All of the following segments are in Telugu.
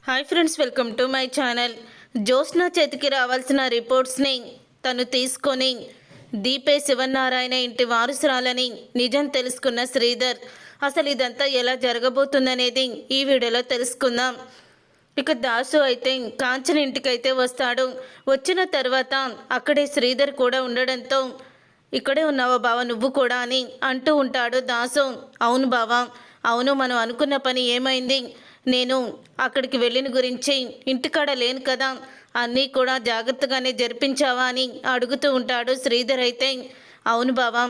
Hi friends, welcome to my channel. Jyotsna చేతికి రావాల్సిన రిపోర్ట్స్ని తను తీసుకొని దీపే శివనారాయణ ఇంటి వారసురాలని నిజం తెలుసుకున్న శ్రీధర్ అసలు ఇదంతా ఎలా జరగబోతుందనేది ఈ వీడియోలో తెలుసుకుందాం. ఇక దాసు అయితే కాంచన ఇంటికైతే వస్తాడు. వచ్చిన తర్వాత అక్కడే శ్రీధర్ కూడా ఉండడంతో ఇక్కడే ఉన్నావా బావ నువ్వు కూడా అని అంటూ ఉంటాడు దాసు. అవును బావా, అవును, మనం అనుకున్న పని ఏమైంది? నేను అక్కడికి వెళ్ళిన గురించి ఇంటికాడ లేను కదా, అన్నీ కూడా జాగ్రత్తగానే జరిపించావా అని అడుగుతూ ఉంటాడు శ్రీధర్ అయితే. అవును బావా,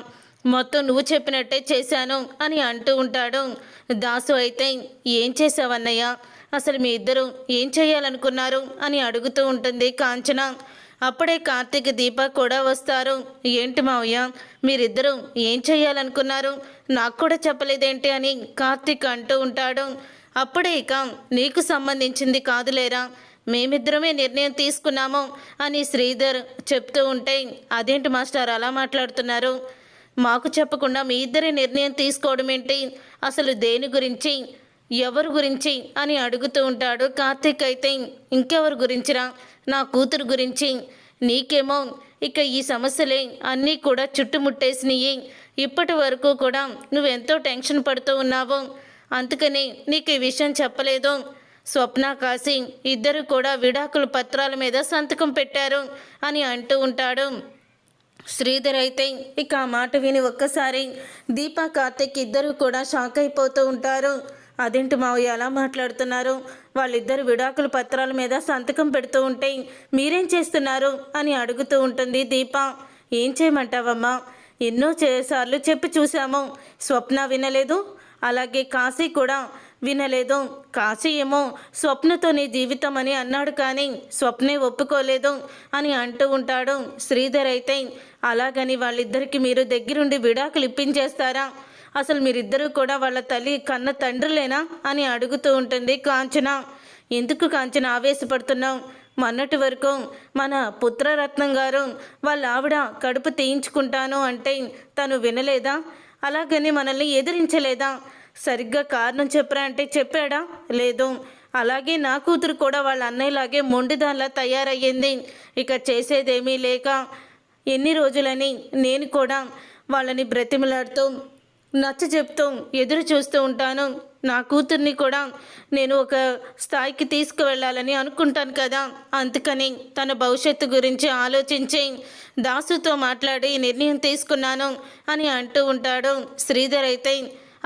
మొత్తం నువ్వు చెప్పినట్టే చేశాను అని అంటూ ఉంటాడు దాసు అయితే. ఏం చేసావన్నయ్య? అసలు మీ ఇద్దరు ఏం చేయాలనుకున్నారు అని అడుగుతూ ఉంటుంది కాంచన. అప్పుడే కార్తీక్ దీప కూడా వస్తారు. ఏంటి మావయ్య, మీరిద్దరూ ఏం చేయాలనుకున్నారు? నాకు కూడా చెప్పలేదేంటి అని కార్తీక్ అంటూ ఉంటాడు. అప్పుడే ఇక నీకు సంబంధించింది కాదులేరా, మేమిద్దరమే నిర్ణయం తీసుకున్నాము అని శ్రీధర్ చెప్తూ ఉంటే, అదేంటి మాస్టర్ అలా మాట్లాడుతున్నారు? మాకు చెప్పకుండా మీ ఇద్దరే నిర్ణయం తీసుకోవడం ఏంటి? అసలు దేని గురించి, ఎవరి గురించి అని అడుగుతూ ఉంటాడు కార్తీక్ అయితే. ఇంకెవరి గురించిరా? నా కూతురు గురించి. నీకేమో ఇక ఈ సమస్యలే అన్నీ కూడా చుట్టుముట్టేసినాయి. ఇప్పటి వరకు కూడా నువ్వెంతో టెన్షన్ పడుతూ ఉన్నావు, అందుకని నీకు ఈ విషయం చెప్పలేదు. స్వప్న కాశీ ఇద్దరు కూడా విడాకుల పత్రాల మీద సంతకం పెట్టారు అని అంటూ ఉంటాడు శ్రీధర్ అయితే. ఇక ఆ మాట విని ఒక్కసారి దీపా కార్తిక్ ఇద్దరు కూడా షాక్ అయిపోతూ ఉంటారు. అదేంటి మావయ్య అలా మాట్లాడుతున్నారు? వాళ్ళిద్దరు విడాకుల పత్రాల మీద సంతకం పెడుతూ ఉంటే మీరేం చేస్తున్నారు అని అడుగుతూ ఉంటుంది దీప. ఏం చేయమంటావమ్మా, ఎన్నో సార్లు చెప్పి చూసాము, స్వప్న వినలేదు, అలాగే కాశీ కూడా వినలేదు. కాశీ ఏమో స్వప్నతో నీ జీవితం అని అన్నాడు, కానీ స్వప్నే ఒప్పుకోలేదు అని అంటూ ఉంటాడు శ్రీధర్ అయితే. అలాగని వాళ్ళిద్దరికి మీరు దగ్గరుండి విడాకులు ఇప్పించేస్తారా? అసలు మీరిద్దరూ కూడా వాళ్ళ తల్లి కన్న తండ్రులేనా అని అడుగుతూ ఉంటుంది కాంచన. ఎందుకు కాంచన ఆవేశపడుతున్నావు? మొన్నటి వరకు మన పుత్రరత్నం గారు వాళ్ళ ఆవిడ కడుపు తీయించుకుంటాను అంటే తను వినలేదా? అలాగని మనల్ని ఎదిరించలేదా? సరిగ్గా కారణం చెప్పరా అంటే చెప్పాడా? లేదు. అలాగే నా కూతురు కూడా వాళ్ళ అన్నయ్యలాగే మొండిదానిలా తయారయ్యింది. ఇక చేసేదేమీ లేక ఎన్ని రోజులని నేను కూడా వాళ్ళని బ్రతిమలాడుతూ నచ్చ చెప్తూ ఎదురు చూస్తూ ఉంటాను. నా కూతుర్ని కూడా నేను ఒక స్థాయికి తీసుకువెళ్ళాలని అనుకుంటాను కదా, అందుకని తన భవిష్యత్తు గురించి ఆలోచించి దాసుతో మాట్లాడి నిర్ణయం తీసుకున్నాను అని అంటూ ఉంటాడు శ్రీధర్ అయితే.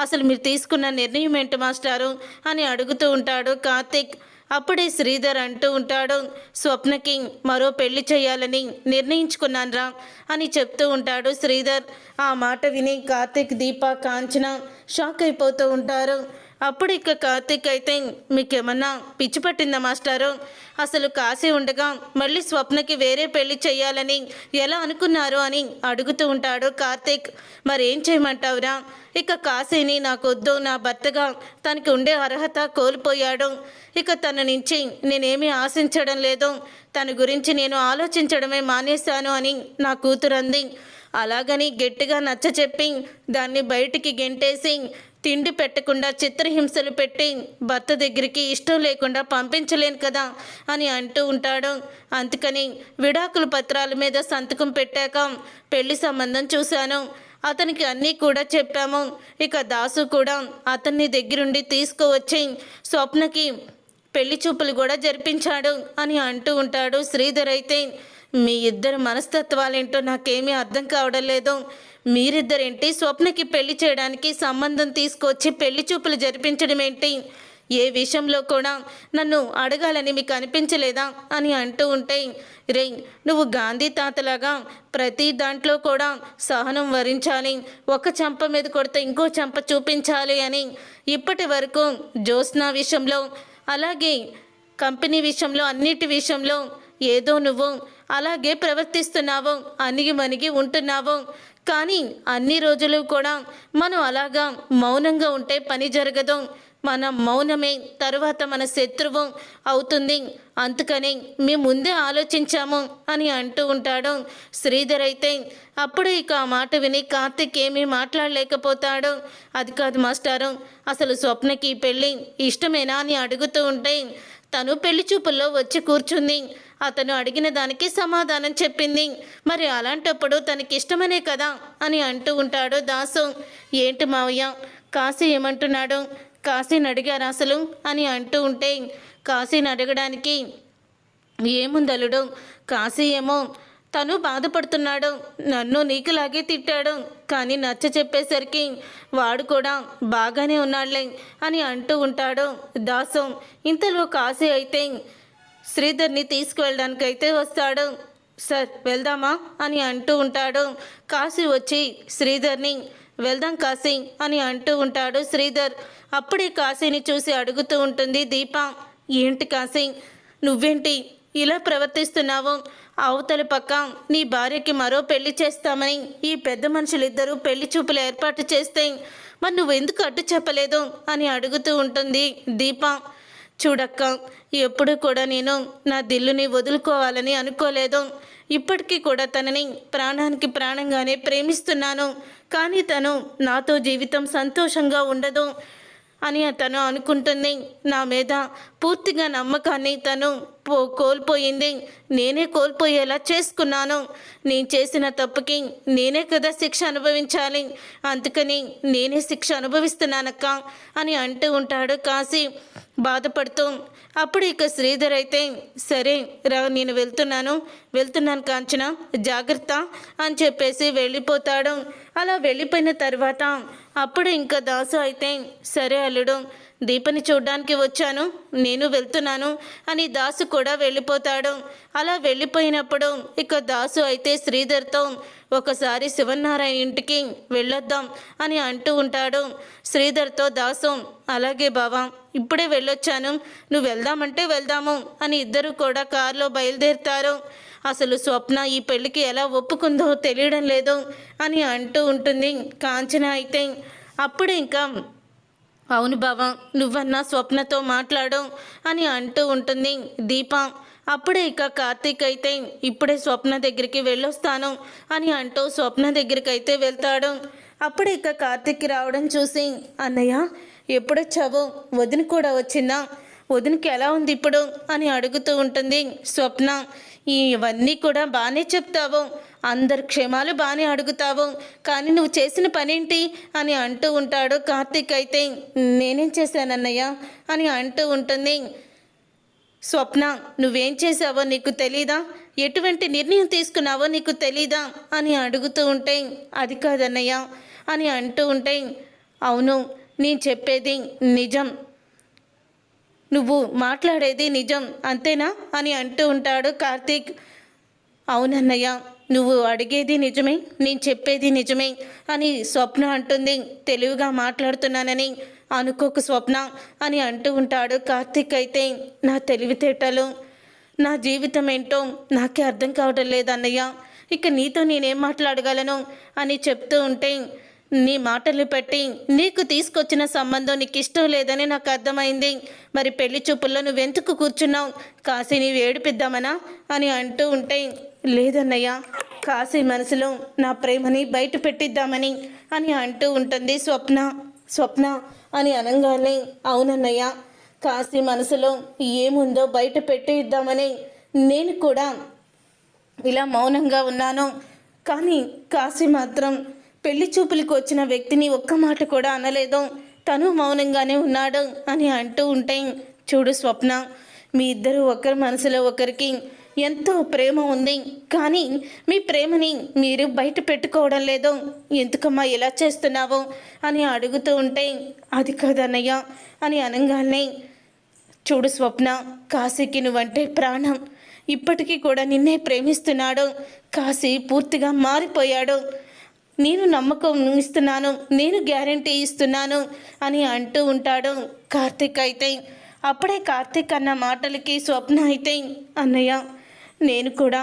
అసలు మీరు తీసుకున్న నిర్ణయం ఏంటి మాస్టారు అని అడుగుతూ ఉంటాడు కార్తిక్. అప్పుడే శ్రీధర్ అంటూ ఉంటాడు, స్వప్నకి మరో పెళ్లి చేయాలని నిర్ణయించుకున్నాన్రా అని చెప్తూ ఉంటాడు శ్రీధర్. ఆ మాట విని కార్తిక్, దీప, కాంచన షాక్ అయిపోతూ ఉంటారు. అప్పుడు ఇక కార్తిక్ అయితే, మీకేమన్నా పిచ్చి పట్టిందా మాస్టారు? అసలు కాశీ ఉండగా మళ్ళీ స్వప్నకి వేరే పెళ్లి చేయాలని ఎలా అనుకున్నారు అని అడుగుతూ ఉంటాడు కార్తిక్. మరేం చేయమంటావురా? ఇక కాశీని నాకొద్దు, నా భర్తగా తనకి ఉండే అర్హత కోల్పోయాడు. ఇక తన నుంచి నేనేమీ ఆశించడం లేదు, తన గురించి నేను ఆలోచించడమే మానేశాను అని నా కూతురు అంది. అలాగని గట్టిగా నచ్చ చెప్పి దాన్ని బయటికి గెంటేసి తిండి పెట్టకుండా చిత్రహింసలు పెట్టి భర్త దగ్గరికి ఇష్టం లేకుండా పంపించలేను కదా అని అంటూ ఉంటాడు. అందుకని విడాకుల పత్రాల మీద సంతకం పెట్టాక పెళ్లి సంబంధం చూశాను, అతనికి అన్నీ కూడా చెప్పాము. ఇక దాసు కూడా అతన్ని దగ్గరుండి తీసుకువచ్చి స్వప్నకి పెళ్లి చూపులు కూడా జరిపించాడు అని అంటూ ఉంటాడు శ్రీధర్ అయితే. మీ ఇద్దరు మనస్తత్వాలేంటో నాకేమీ అర్థం కావడం లేదు. మీరిద్దరేంటి స్వప్నకి పెళ్లి చేయడానికి సంబంధం తీసుకొచ్చి పెళ్లి చూపులు జరిపించడం ఏంటి? ఏ విషయంలో కూడా నన్ను అడగాలని మీకు అనిపించలేదా అని అంటూ ఉంటే, రే నువ్వు గాంధీ తాతలాగా ప్రతి దాంట్లో కూడా సహనం వరించాలి, ఒక చెంప మీద కొడితే ఇంకో చెంప చూపించాలి అని ఇప్పటి వరకు జ్యోత్స్న విషయంలో అలాగే కంపెనీ విషయంలో అన్నిటి విషయంలో ఏదో నువ్వు అలాగే ప్రవర్తిస్తున్నావు, అణిగి మణిగి ఉంటున్నావు. కానీ అన్ని రోజులు కూడా మనం అలాగా మౌనంగా ఉంటే పని జరగదు. మన మౌనమే తరువాత మన శత్రువు అవుతుంది, అందుకని మేము ముందే ఆలోచించాము అని అంటూ ఉంటాడు. శ్రీధర్ అయితే అప్పుడు ఇక ఆ మాట విని కార్తీక్ ఏమీ మాట్లాడలేకపోతాడు. అది కాదు మాస్టారు, అసలు స్వప్నకి పెళ్ళి ఇష్టమేనా అని అడుగుతూ ఉంటే తను పెళ్లి చూపుల్లో వచ్చి కూర్చుంది. అతను అడిగిన దానికి సమాధానం చెప్పింది. మరి అలాంటప్పుడు తనకి ఇష్టమనే కదా అని అంటూ ఉంటాడు దాసు. ఏంటి మావయ్య, కాశీ ఏమంటున్నాడు, కాశీని అడిగారు అసలు అని అంటూ ఉంటే కాశీని అడగడానికి ఏముందలుడు, కాశీ ఏమో తను బాధపడుతున్నాడు, నన్ను నీకులాగే తిట్టాడు, కానీ నచ్చ చెప్పేసరికి వాడు కూడా బాగానే ఉన్నాడులే అని అంటూ ఉంటాడు దాసు. ఇంతలో కాశీ అయితే శ్రీధర్ని తీసుకువెళ్ళడానికైతే వస్తాడు. సార్ వెళ్దామా అని అంటూ ఉంటాడు. కాశీ వచ్చి శ్రీధర్ని వెళ్దాం కాశీ అని అంటూ ఉంటాడు శ్రీధర్. అప్పుడే కాశీని చూసి అడుగుతూ ఉంటుంది దీప, ఏంటి కాశీ, నువ్వేంటి ఇలా ప్రవర్తిస్తున్నావు? అవతలి పక్క నీ భార్యకి మరో పెళ్లి చేస్తామని ఈ పెద్ద మనుషులిద్దరూ పెళ్లి చూపులు ఏర్పాటు చేస్తే మరి నువ్వెందుకు అడ్డు చెప్పలేదు అని అడుగుతూ ఉంటుంది దీప. చూడక్క, ఎప్పుడు కూడా నేను నా దిల్లుని వదులుకోవాలని అనుకోలేదు. ఇప్పటికీ కూడా తనని ప్రాణానికి ప్రాణంగానే ప్రేమిస్తున్నాను. కానీ తను నాతో జీవితం సంతోషంగా ఉండదు అని తను అనుకుంటుంది. నా మీద పూర్తిగా నమ్మకాన్ని తను కోల్పోయింది. నేనే కోల్పోయేలా చేసుకున్నాను. నేను చేసిన తప్పుకి నేనే కదా శిక్ష అనుభవించాలి, అందుకని నేనే శిక్ష అనుభవిస్తున్నానక్క అని అంటూ ఉంటాడు కాశీ బాధపడుతూ. అప్పుడు ఇక శ్రీధర్ అయితే సరే రా, నేను వెళ్తున్నాను కాంచన, జాగ్రత్త అని చెప్పేసి వెళ్ళిపోతాడు. అలా వెళ్ళిపోయిన తర్వాత అప్పుడు ఇంకా దాసు అయితే సరే అల్లుడు, దీపని చూడ్డానికి వచ్చాను, నేను వెళ్తున్నాను అని దాసు కూడా వెళ్ళిపోతాడు. అలా వెళ్ళిపోయినప్పుడు ఇక దాసు అయితే శ్రీధర్తో ఒకసారి శివనారాయణ ఇంటికి వెళ్ళొద్దాం అని అంటూ ఉంటాడు. శ్రీధర్తో దాసు అలాగే బావా, ఇప్పుడే వెళ్ళొచ్చాను, నువ్వు వెళ్దామంటే వెళ్దాము అని ఇద్దరు కూడా కారులో బయలుదేరుతారు. అసలు స్వప్న ఈ పెళ్ళికి ఎలా ఒప్పుకుందో తెలియడం లేదు అని అంటూ ఉంటుంది కాంచన అయితే. అప్పుడు ఇంకా అవును బావా, నువ్వన్నా స్వప్నతో మాట్లాడు అని అంటూ ఉంటుంది దీప. అప్పుడే ఇక కార్తీక్ అయితే ఇప్పుడే స్వప్న దగ్గరికి వెళ్ళొస్తాను అని అంటూ స్వప్న దగ్గరికి అయితే వెళ్తాడు. అప్పుడే ఇక కార్తీక్ రావడం చూసి అన్నయ్య ఎప్పుడొచ్చావు, వదిన కూడా వచ్చిందా, వదినకి ఎలా ఉంది ఇప్పుడు అని అడుగుతూ ఉంటుంది స్వప్న. ఇవన్నీ కూడా బాగానే చెప్తావు, అందరి క్షేమాలు బాగానే అడుగుతావు, కానీ నువ్వు చేసిన పనేంటి అని అంటూ ఉంటాడు కార్తీక్ అయితే. నేనేం చేశానన్నయ్య అని అంటూ ఉంటుంది స్వప్న. నువ్వేం చేసావో నీకు తెలీదా, ఎటువంటి నిర్ణయం తీసుకున్నావో నీకు తెలీదా అని అడుగుతూ ఉంటే అది కాదన్నయ్య అని అంటూ ఉంటే అవును, నేను చెప్పేది నిజం, నువ్వు మాట్లాడేది నిజం అంతేనా అని అంటూ ఉంటాడు కార్తీక్. అవునన్నయ్య, నువ్వు అడిగేది నిజమే, నేను చెప్పేది నిజమే అని స్వప్న అంటుంది. తెలివిగా మాట్లాడుతున్నానని అనుకోకు స్వప్న అని అంటూ ఉంటాడు కార్తీక్ అయితే. నా తెలివితేటలు, నా జీవితం ఏంటో నాకే అర్థం కావడం లేదన్నయ్య, ఇక నీతో నేనేం మాట్లాడగలను అని చెప్తూ ఉంటే నీ మాటలు పెట్టి నీకు తీసుకొచ్చిన సంబంధం నీకు ఇష్టం లేదని నాకు అర్థమైంది. మరి పెళ్లి చూపుల్లో నువ్వెందుకు కూర్చున్నావు, కాశీని ఏడిపిద్దామనా అని అంటూ ఉంటే లేదన్నయ్య, కాశీ మనసులో నా ప్రేమని బయట పెట్టిద్దామని అని అంటూ ఉంటుంది స్వప్న అని అనగానే అవునన్నయ్య, కాశీ మనసులో ఏముందో బయట పెట్టిద్దామని నేను కూడా ఇలా మౌనంగా ఉన్నాను. కానీ కాశీ మాత్రం పెళ్లి చూపులకు వచ్చిన వ్యక్తిని ఒక్క మాట కూడా అనలేదు, తను మౌనంగానే ఉన్నాడు అని అంటూ ఉంటే చూడు స్వప్న, మీ ఇద్దరు ఒకరి మనసులో ఒకరికి ఎంతో ప్రేమ ఉంది, కానీ మీ ప్రేమని మీరు బయట పెట్టుకోవడం లేదు, ఎందుకమ్మా ఇలా చేస్తున్నావు అని అడుగుతూ ఉంటే అది కాదన్నయ్య అని అనగానే చూడు స్వప్న, కాశీకి నువ్వంటే ప్రాణం, ఇప్పటికీ కూడా నిన్నే ప్రేమిస్తున్నాడు, కాశీ పూర్తిగా మారిపోయాడు, నేను నమ్మకం ఇస్తున్నాను, నేను గ్యారంటీ ఇస్తున్నాను అని అంటూ ఉంటాడు కార్తీక్ అయితే. అప్పుడే కార్తీక్ అన్న మాటలకి స్వప్న అయితే అన్నయ్య, నేను కూడా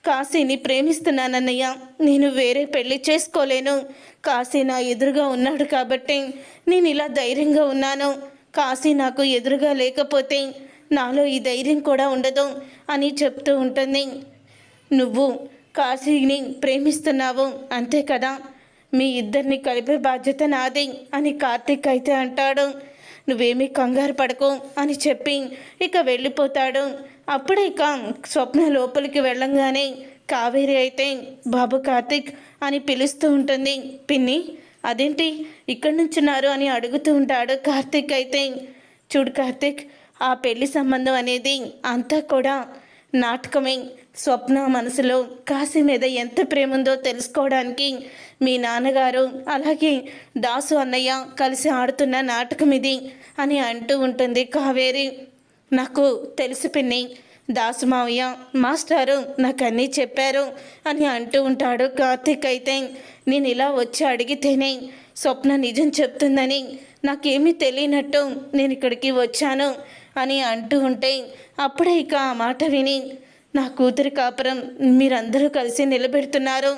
కాశీని ప్రేమిస్తున్నానన్నయ్య. నేను వేరే పెళ్లి చేసుకోలేను. కాశీ నా ఎదురుగా ఉన్నాడు కాబట్టి నేను ఇలా ధైర్యంగా ఉన్నాను. కాశీ నాకు ఎదురుగా లేకపోతే నాలో ఈ ధైర్యం కూడా ఉండదు అని చెప్తూ ఉంటుంది. నువ్వు కాశీని ప్రేమిస్తున్నావు అంతే కదా, మీ ఇద్దరిని కలిపే బాధ్యత నాది అని కార్తీక్ అయితే అంటాడు. నువ్వేమీ కంగారు పడకు అని చెప్పి ఇక వెళ్ళిపోతాడు. అప్పుడే ఇక స్వప్న లోపలికి వెళ్ళంగానే కావేరి అయితే బాబు కార్తీక్ అని పిలుస్తూ ఉంటుంది. పిన్ని అదేంటి ఇక్కడి నుంచున్నారు అని అడుగుతూ ఉంటాడు. కార్తీక్ అయితే చూడు కార్తీక్, ఆ పెళ్లి సంబంధం అనేది అంతా కూడా నాటకమే. స్వప్న మనసులో కాశీ మీద ఎంత ప్రేమ ఉందో తెలుసుకోవడానికి మీ నాన్నగారు అలాగే దాసు అన్నయ్య కలిసి ఆడుతున్న నాటకం ఇది అని అంటూ ఉంటుంది కావేరి. నాకు తెలుసు పిన్ని, దాసు మావయ్య మాస్టారు నాకు అన్నీ చెప్పారు అని అంటూ ఉంటాడు. కార్తీక్ అయితే నేను ఇలా వచ్చి అడిగితేనే స్వప్న నిజం చెప్తుందని నాకేమీ తెలియనట్టు నేను ఇక్కడికి వచ్చాను అని అంటూ ఉంటే అప్పుడే ఇక ఆ మాట విని నా కూతురి కాపురం మీరందరూ కలిసి నిలబెడుతున్నారు,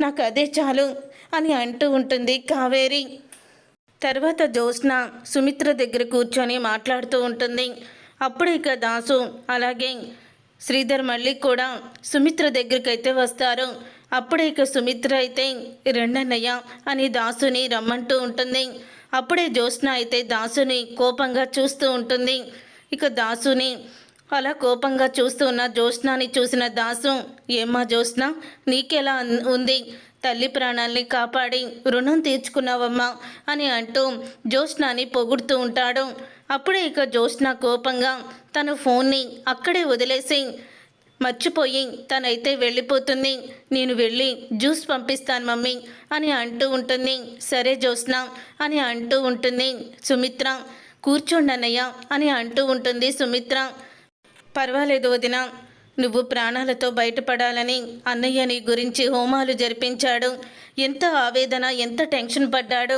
నాకు అదే చాలు అని అంటూ ఉంటుంది కావేరి. తర్వాత జ్యోత్స్న సుమిత్ర దగ్గర కూర్చొని మాట్లాడుతూ ఉంటుంది. అప్పుడు ఇక దాసు అలాగే శ్రీధర్ మళ్ళీ కూడా సుమిత్ర దగ్గరికి అయితే వస్తారు. అప్పుడే ఇక సుమిత్ర అయితే రెండన్నయ్య అని దాసుని రమ్మంటూ ఉంటుంది. అప్పుడే జ్యోత్స్న అయితే దాసుని కోపంగా చూస్తూ ఉంటుంది. ఇక దాసుని అలా కోపంగా చూస్తూ ఉన్న జ్యోత్స్నాని చూసిన దాసు, ఏమ్మా జ్యోత్స్న నీకెలా ఉంది, తల్లి ప్రాణాల్ని కాపాడి రుణం తీర్చుకున్నావమ్మా అని అంటూ జ్యోత్స్నాని పొగుడుతూ ఉంటాడు. అప్పుడే ఇక జ్యోత్స్న కోపంగా తన ఫోన్ని అక్కడే వదిలేసి మర్చిపోయి తనైతే వెళ్ళిపోతుంది. నేను వెళ్ళి జ్యూస్ పంపిస్తాను మమ్మీ అని అంటూ ఉంటుంది. సరే జ్యోత్స్న అని అంటూ ఉంటుంది సుమిత్ర. కూర్చోండి అన్నయ్య అని అంటూ ఉంటుంది సుమిత్ర. పర్వాలేదు వదిన, నువ్వు ప్రాణాలతో బయటపడాలని అన్నయ్య నీ గురించి హోమాలు జరిపించాడు. ఎంత ఆవేదన, ఎంత టెన్షన్ పడ్డాడు.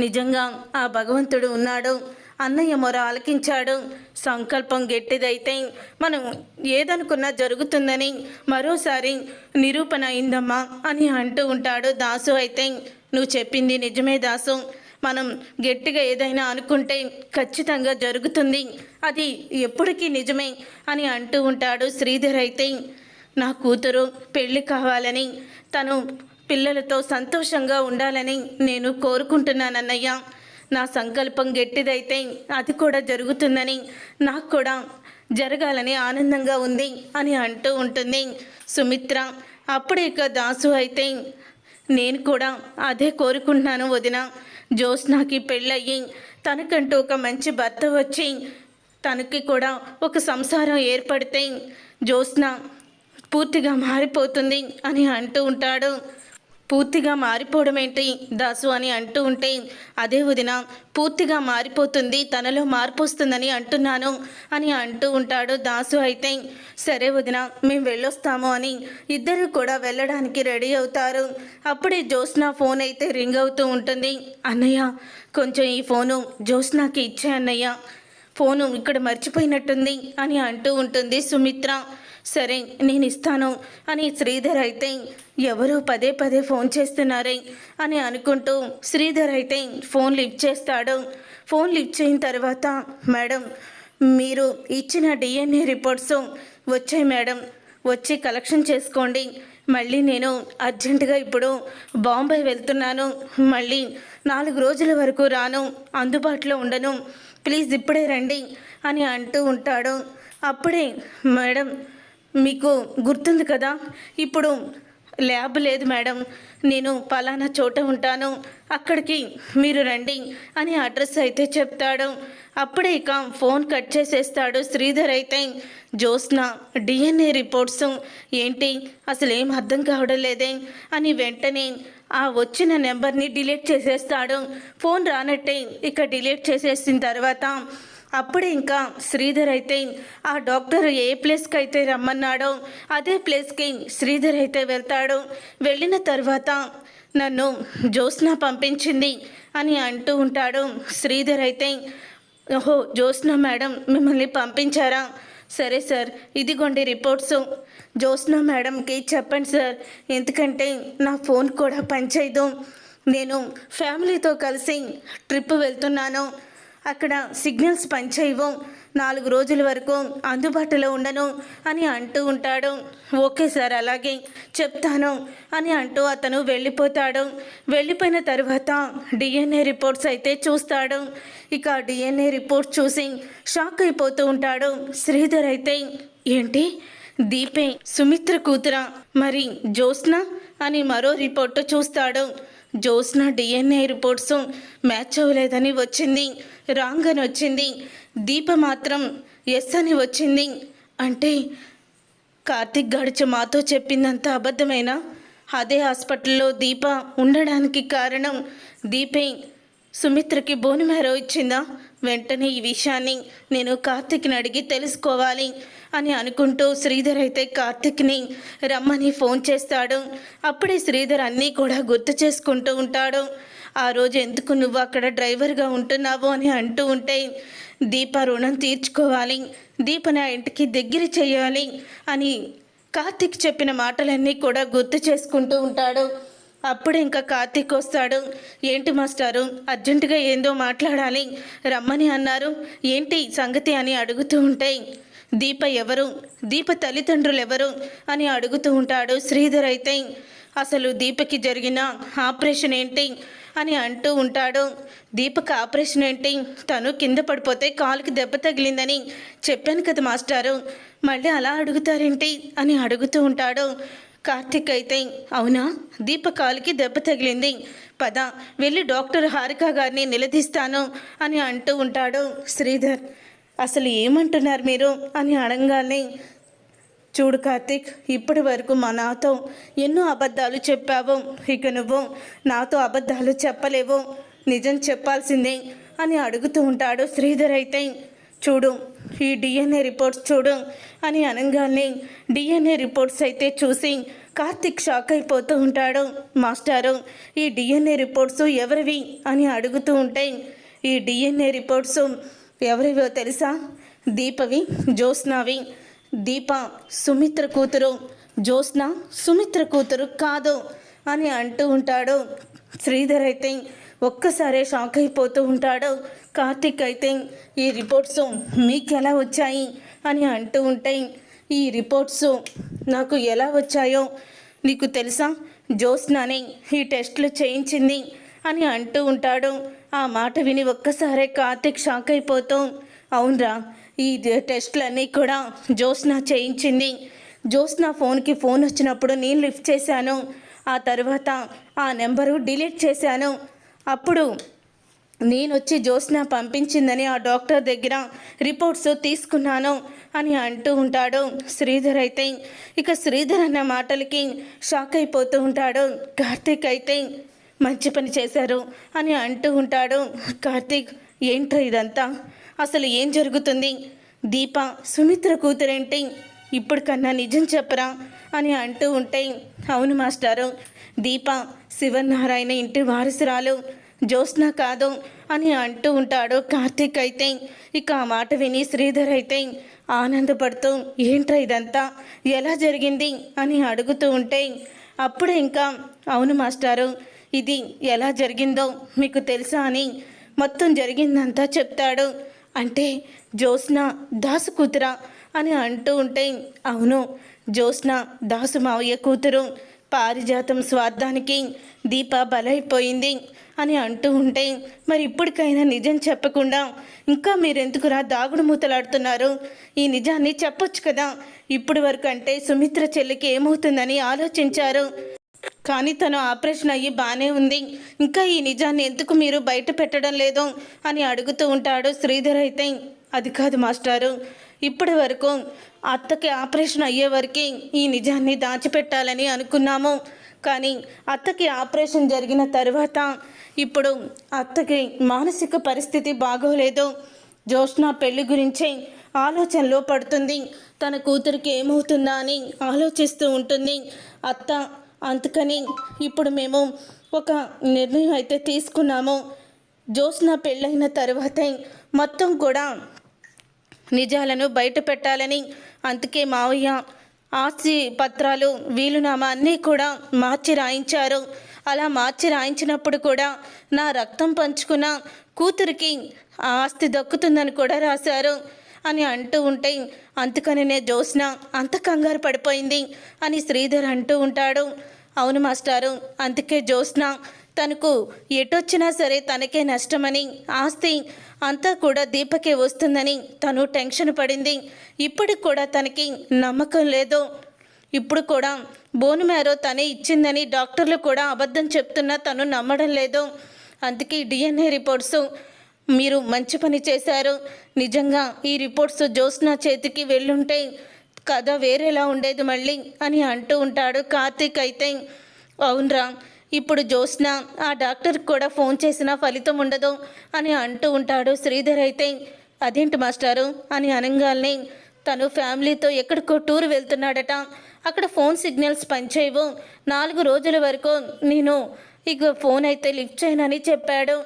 నిజంగా ఆ భగవంతుడు ఉన్నాడు, అన్నయ్య మొర ఆలకించాడు. సంకల్పం గట్టిదైతే మనం ఏదనుకున్నా జరుగుతుందని మరోసారి నిరూపణ అయిందమ్మా అని అంటూ ఉంటాడు దాసు. అయితే నువ్వు చెప్పింది నిజమే దాసు, మనం గట్టిగా ఏదైనా అనుకుంటే ఖచ్చితంగా జరుగుతుంది, అది ఎప్పటికీ నిజమే అని అంటూ ఉంటాడు శ్రీధర్. అయితే నా కూతురు పెళ్ళి కావాలని, తను పిల్లలతో సంతోషంగా ఉండాలని నేను కోరుకుంటున్నానన్నయ్య. నా సంకల్పం గట్టిదైతే అది కూడా జరుగుతుందని, నాకు కూడా జరగాలని ఆనందంగా ఉంది అని అంటూ ఉంటుంది సుమిత్ర. అప్పుడే ఇక దాసు అయితే నేను కూడా అదే కోరుకుంటున్నాను వదిన. జ్యోత్స్నకి పెళ్ళయ్యి తనకంటూ ఒక మంచి భర్త వచ్చి తనకి కూడా ఒక సంసారం ఏర్పడితే జ్యోత్స్న పూర్తిగా మారిపోతుంది అని అంటూ ఉంటాడు. పూర్తిగా మారిపోవడం ఏంటి దాసు అని అంటూ ఉంటే, అదే వదిన పూర్తిగా మారిపోతుంది, తనలో మార్పు వస్తుందని అంటున్నాను అని అంటూ ఉంటాడు దాసు. అయితే సరే వదిన మేము వెళ్ళొస్తాము అని ఇద్దరు కూడా వెళ్ళడానికి రెడీ అవుతారు. అప్పుడే జ్యోత్స్న ఫోన్ అయితే రింగ్ అవుతూ ఉంటుంది. అన్నయ్య కొంచెం ఈ ఫోను జ్యోత్స్నకి ఇచ్చే అన్నయ్య, ఫోను ఇక్కడ మర్చిపోయినట్టుంది అని అంటూ ఉంటుంది సుమిత్ర. సరే నేను ఇస్తాను అని శ్రీధర్ అయితే ఎవరో పదే పదే ఫోన్ చేస్తున్నారే అని అనుకుంటూ శ్రీధర్ అయితే ఫోన్ లిఫ్ట్ చేస్తాడు. ఫోన్ లిఫ్ట్ చేయిన తర్వాత, మేడం మీరు ఇచ్చిన DNA రిపోర్ట్స్ వచ్చాయి మేడం, వచ్చి కలెక్షన్ చేసుకోండి. మళ్ళీ నేను అర్జెంటుగా ఇప్పుడు బాంబే వెళ్తున్నాను, మళ్ళీ 4 రోజుల వరకు రాను, అందుబాటులో ఉండను, ప్లీజ్ ఇప్పుడే రండి అని అంటూ ఉంటాడు. అప్పుడే మేడం మీకు గుర్తుంది కదా, ఇప్పుడు ల్యాబ్ లేదు మేడం, నేను పలానా చోట ఉంటాను, అక్కడికి మీరు రండి అని అడ్రస్ అయితే చెప్తాడు. అప్పుడే ఇక ఫోన్ కట్ చేసేస్తాడు శ్రీధర్. అయితే జ్యోత్స్న DNA రిపోర్ట్స్ ఏంటి అసలు ఏం అర్థం కావడం లేదే అని వెంటనే ఆ వచ్చిన నెంబర్ని డిలీట్ చేసేస్తాడు. ఫోన్ రానట్టే ఇక డిలీట్ చేసేసిన తర్వాత అప్పుడే ఇంకా శ్రీధర్ అయితే ఆ డాక్టర్ ఏ ప్లేస్కి అయితే రమ్మన్నాడో అదే ప్లేస్కి శ్రీధర్ అయితే వెళ్తాడు. వెళ్ళిన తర్వాత నన్ను జ్యోత్స్న పంపించింది అని అంటూ ఉంటాడు శ్రీధర్. అయితే ఓహో జ్యోత్స్న మేడం మిమ్మల్ని పంపించారా, సరే సార్, ఇదిగోండి రిపోర్ట్స్. జ్యోత్స్న మేడంకి చెప్పండి సార్, ఎందుకంటే నా ఫోన్ కూడా పనిచేయదు. నేను ఫ్యామిలీతో కలిసి ట్రిప్ వెళ్తున్నాను. అక్కడ సిగ్నల్స్ పనిచేయవు, 4 రోజుల వరకు అందుబాటులో ఉండను అని అంటూ ఉంటాడు. ఓకే సార్, అలాగే చెప్తాను అని అంటూ అతను వెళ్ళిపోతాడు. వెళ్ళిపోయిన తర్వాత డిఎన్ఏ రిపోర్ట్స్ అయితే చూస్తాడు. ఇక డిఎన్ఏ రిపోర్ట్స్ చూసి షాక్ అయిపోతూ ఉంటాడు. శ్రీధర్ అయితే, ఏంటి దీపే సుమిత్ర కూతురా, మరి జ్యోత్స్న అని మరో రిపోర్టు చూస్తాడు. జ్యోత్స్న డిఎన్ఏ రిపోర్ట్స్ మ్యాచ్ అవ్వలేదని వచ్చింది, రాంగ్ అని వచ్చింది. దీప మాత్రం ఎస్ అని వచ్చింది. అంటే కార్తిక్ గడిచి మాతో చెప్పిందంత అబద్ధమేనా? అదే హాస్పిటల్లో దీప ఉండడానికి కారణం దీపే సుమిత్రకి బోన్ మ్యారో ఇచ్చిందా? వెంటనే ఈ విషయాన్ని నేను కార్తిక్ని అడిగి తెలుసుకోవాలి అని అనుకుంటూ శ్రీధర్ అయితే కార్తిక్ని రమ్మని ఫోన్ చేస్తాడు. అప్పుడే శ్రీధర్ అన్నీ కూడా గుర్తు చేసుకుంటూ ఉంటాడు. ఆ రోజు ఎందుకు నువ్వు అక్కడ డ్రైవర్గా ఉంటున్నావు అని అంటూ ఉంటే, దీప రుణం తీర్చుకోవాలి, దీప నా ఇంటికి దగ్గర చేయాలి అని కార్తిక్ చెప్పిన మాటలన్నీ కూడా గుర్తు చేసుకుంటూ ఉంటాడు. అప్పుడు ఇంకా కార్తీక్ వస్తాడు. ఏంటి మాస్టారు, అర్జెంటుగా ఏందో మాట్లాడాలి, రమ్మని అన్నారు, ఏంటి సంగతి అని అడుగుతూ ఉంటే, దీప ఎవరు, దీప తల్లిదండ్రులు ఎవరు అని అడుగుతూ ఉంటాడు. శ్రీధర్ అయితే, అసలు దీపకి జరిగిన ఆపరేషన్ ఏంటి అని అంటూ ఉంటాడు. దీపక్ ఆపరేషన్ ఏంటి, తను కింద పడిపోతే కాలుకి దెబ్బ తగిలిందని చెప్పాను కదా మాస్టారు, మళ్ళీ అలా అడుగుతారేంటి అని అడుగుతూ ఉంటాడు. కార్తిక్ అయితే, అవునా, దీప కాలుకి దెబ్బ తగిలింది, పద వెళ్ళి డాక్టర్ హారిక గారిని నిలదీస్తాను అని అంటూ ఉంటాడు. శ్రీధర్, అసలు ఏమంటున్నారు మీరు అని అడగానే, చూడు కార్తిక్, ఇప్పటి వరకు మా నాతో ఎన్నో అబద్ధాలు చెప్పావు, ఇక నువ్వు నాతో అబద్ధాలు చెప్పలేవు, నిజం చెప్పాల్సిందే అని అడుగుతూ ఉంటాడు. శ్రీధర్ అయితే, చూడు ఈ డిఎన్ఏ రిపోర్ట్స్ చూడు అని అనగానే డిఎన్ఏ రిపోర్ట్స్ అయితే చూసి కార్తిక్ షాక్ అయిపోతూ ఉంటాడు. మాస్టారు, ఈ డిఎన్ఏ రిపోర్ట్స్ ఎవరివి అని అడుగుతూ ఉంటే, ఈ డిఎన్ఏ రిపోర్ట్స్ ఎవరివో తెలుసా? దీపవి, జ్యోత్స్నవి. దీప సుమిత్ర కూతురు, జ్యోత్స్న సుమిత్ర కూతురు కాదు అని అంటూ ఉంటాడు. శ్రీధర్ అయితే ఒక్కసారే షాక్ అయిపోతూ ఉంటాడు. కార్తిక్ అయితే, ఈ రిపోర్ట్స్ మీకు ఎలా వచ్చాయి అని అంటూ ఉంటే, ఈ రిపోర్ట్స్ నాకు ఎలా వచ్చాయో నీకు తెలుసా? జ్యోత్స్నని ఈ టెస్టులు చేయించింది అని అంటూ ఉంటాడు. ఆ మాట విని ఒక్కసారే కార్తిక్ షాక్ అయిపోతూ, అవునరా, ఈ టెస్టులన్నీ కూడా జ్యోత్స్న చేయించింది. జ్యోత్స్న ఫోన్కి ఫోన్ వచ్చినప్పుడు నేను లిఫ్ట్ చేశాను, ఆ తర్వాత ఆ నెంబరు డిలీట్ చేశాను, అప్పుడు నేను వచ్చి జ్యోత్స్న పంపించిందని ఆ డాక్టర్ దగ్గర రిపోర్ట్స్ తీసుకున్నాను అని అంటూ ఉంటాడు. శ్రీధర్ అయితే, ఇక శ్రీధర్ అన్న మాటలకి షాక్ అయిపోతూ ఉంటాడు. కార్తీక్ అయితే, మంచి పని చేశారు అని అంటూ ఉంటాడు. కార్తీక్, ఏంట్రా ఇదంతా, అసలు ఏం జరుగుతుంది? దీప సుమిత్ర కూతురేంటి, ఇప్పటికన్నా నిజం చెప్పరా అని అంటూ ఉంటే, అవును మాస్టారు, దీప శివనారాయణ ఇంటి వారసురాలు, జ్యోత్స్న కాదు అని అంటూ ఉంటాడు. కార్తీక్ అయితే, ఇక ఆ మాట విని శ్రీధర్ అయితే ఆనందపడుతూ, ఏంట్రా ఇదంతా, ఎలా జరిగింది అని అడుగుతూ ఉంటే, అప్పుడే ఇంకా, అవును మాస్టారు, ఇది ఎలా జరిగిందో మీకు తెలుసా అని మొత్తం జరిగిందంతా చెప్తాడు. అంటే జ్యోత్స్న దాసు కూతురా అని అంటూ ఉంటే, అవును, జ్యోత్స్న దాసు మావయ్య కూతురు, పారిజాతం స్వార్థానికి దీప బలైపోయింది అని అంటూ ఉంటే, మరి ఇప్పటికైనా నిజం చెప్పకుండా ఇంకా మీరెందుకురా దాగుడు మూతలాడుతున్నారు? ఈ నిజాన్ని చెప్పొచ్చు కదా, ఇప్పటి వరకు అంటే సుమిత్ర చెల్లికి ఏమవుతుందని ఆలోచించారు, కానీ తను ఆపరేషన్ అయ్యి బాగానే ఉంది, ఇంకా ఈ నిజాన్ని ఎందుకు మీరు బయట పెట్టడం లేదు అని అడుగుతూ ఉంటాడు. శ్రీధర్ అయితే, అది కాదు మాస్టారు, ఇప్పటి వరకు అత్తకి ఆపరేషన్ అయ్యే వరకు ఈ నిజాన్ని దాచిపెట్టాలని అనుకున్నాము, కానీ అత్తకి ఆపరేషన్ జరిగిన తర్వాత ఇప్పుడు అత్తకి మానసిక పరిస్థితి బాగోలేదు, జ్యోత్స్న పెళ్లి గురించి ఆలోచనలో పడుతుంది, తన కూతురికి ఏమవుతుందా అని ఆలోచిస్తూ ఉంటుంది అత్త. అందుకని ఇప్పుడు మేము ఒక నిర్ణయం అయితే తీసుకున్నాము, జ్యోత్స్న పెళ్ళైన తర్వాతే మొత్తం కూడా నిజాలను బయట పెట్టాలని. అందుకే మావయ్య ఆస్తి పత్రాలు వీలునామా అన్నీ కూడా మార్చి రాయించారు. అలా మార్చి రాయించినప్పుడు కూడా నా రక్తం పంచుకున్న కూతురికి ఆ ఆస్తి దక్కుతుందని కూడా రాశారు అని అంటూ ఉంటే, అందుకనినే జ్యోత్స్న అంత కంగారు పడిపోయింది అని శ్రీధర్ అంటూ ఉంటాడు. అవును మాస్టారు, అందుకే జ్యోత్స్న తనకు ఎటొచ్చినా సరే తనకే నష్టమని, ఆస్తి అంతా కూడా దీపకే వస్తుందని తను టెన్షన్ పడింది. ఇప్పటికి కూడా తనకి నమ్మకం లేదు. ఇప్పుడు కూడా బోన్ మ్యారో తనే ఇచ్చిందని డాక్టర్లు కూడా అబద్ధం చెప్తున్నా తను నమ్మడం లేదు. అందుకే డిఎన్ఏ రిపోర్ట్స్ మీరు మంచి పని చేశారు. నిజంగా ఈ రిపోర్ట్స్ జ్యోత్స్న చేతికి వెళ్ళుంటే కథ వేరేలా ఉండేది మళ్ళీ అని అంటూ ఉంటాడు కార్తీక్. అయితే అవునరా, ఇప్పుడు జ్యోత్స్న ఆ డాక్టర్కి కూడా ఫోన్ చేసినా ఫలితం ఉండదు అని అంటూ ఉంటాడు శ్రీధర్. అయితే అదేంటి మాస్టారు అని అనగానే తను ఫ్యామిలీతో ఎక్కడికో టూర్ వెళ్తున్నాడట. అక్కడ ఫోన్ సిగ్నల్స్ పనిచేయవు. 4 రోజుల వరకు నేను ఇక ఫోన్ అయితే లిఫ్ట్ చేయనని చెప్పాడు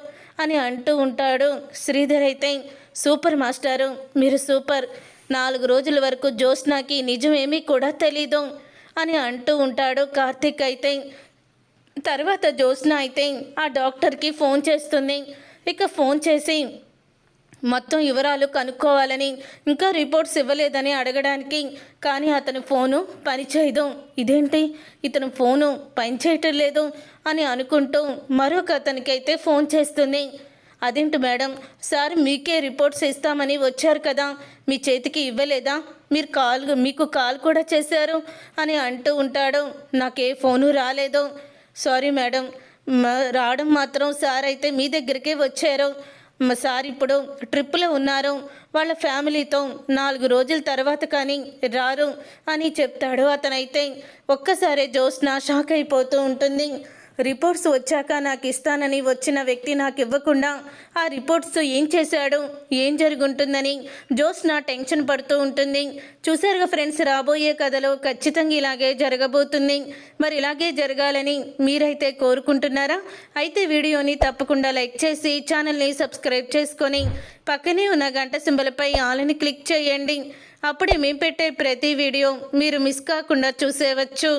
అని అంటూ ఉంటాడు శ్రీధర్. అయితే సూపర్ మాస్టారు, మీరు సూపర్. 4 రోజుల వరకు జ్యోత్స్నకి నిజమేమీ కూడా తెలీదు అని అంటూ ఉంటాడు కార్తీక్. అయితే తర్వాత జ్యోత్స్న అయితే ఆ డాక్టర్కి ఫోన్ చేస్తుంది. ఇక ఫోన్ చేసి మొత్తం వివరాలు కనుక్కోవాలని, ఇంకా రిపోర్ట్స్ ఇవ్వలేదని అడగడానికి. కానీ అతని ఫోను పనిచేయదు. ఇదేంటి ఇతను ఫోను పనిచేయటం లేదు అని అనుకుంటూ మరొక అతనికైతే ఫోన్ చేస్తుంది. అదేంటి మేడం, సార్ మీకే రిపోర్ట్స్ ఇస్తామని వచ్చారు కదా, మీ చేతికి ఇవ్వలేదా? మీకు కాల్ కూడా చేశారు అని అంటూ ఉంటాడు. నాకే ఫోను రాలేదు. సారీ మేడం, రావడం మాత్రం సార్ అయితే మీ దగ్గరికే వచ్చారు. సార్ ఇప్పుడు ట్రిప్లో ఉన్నారు, వాళ్ళ ఫ్యామిలీతో 4 రోజుల తర్వాత కానీ రారు అని చెప్తాడు. అతనైతే ఒక్కసారి జ్యోత్స్న షాక్ అయిపోతూ ఉంటుంది. రిపోర్ట్స్ వచ్చాక నాకు ఇస్తానని వచ్చిన వ్యక్తి నాకు ఇవ్వకుండా ఆ రిపోర్ట్స్ ఏం చేశాడు, ఏం జరుగుంటుందని జ్యోత్స్న టెన్షన్ పడుతూ ఉంటుంది. చూసారుగా ఫ్రెండ్స్, రాబోయే కథలో ఖచ్చితంగా ఇలాగే జరగబోతుంది. మరి ఇలాగే జరగాలని మీరైతే కోరుకుంటున్నారా? అయితే వీడియోని తప్పకుండా లైక్ చేసి ఛానల్ని సబ్స్క్రైబ్ చేసుకొని పక్కనే ఉన్న గంట సింబల్పై ఆల్ని క్లిక్ చేయండి. అప్పుడే మేము పెట్టే ప్రతి వీడియో మీరు మిస్ కాకుండా చూసేవచ్చు.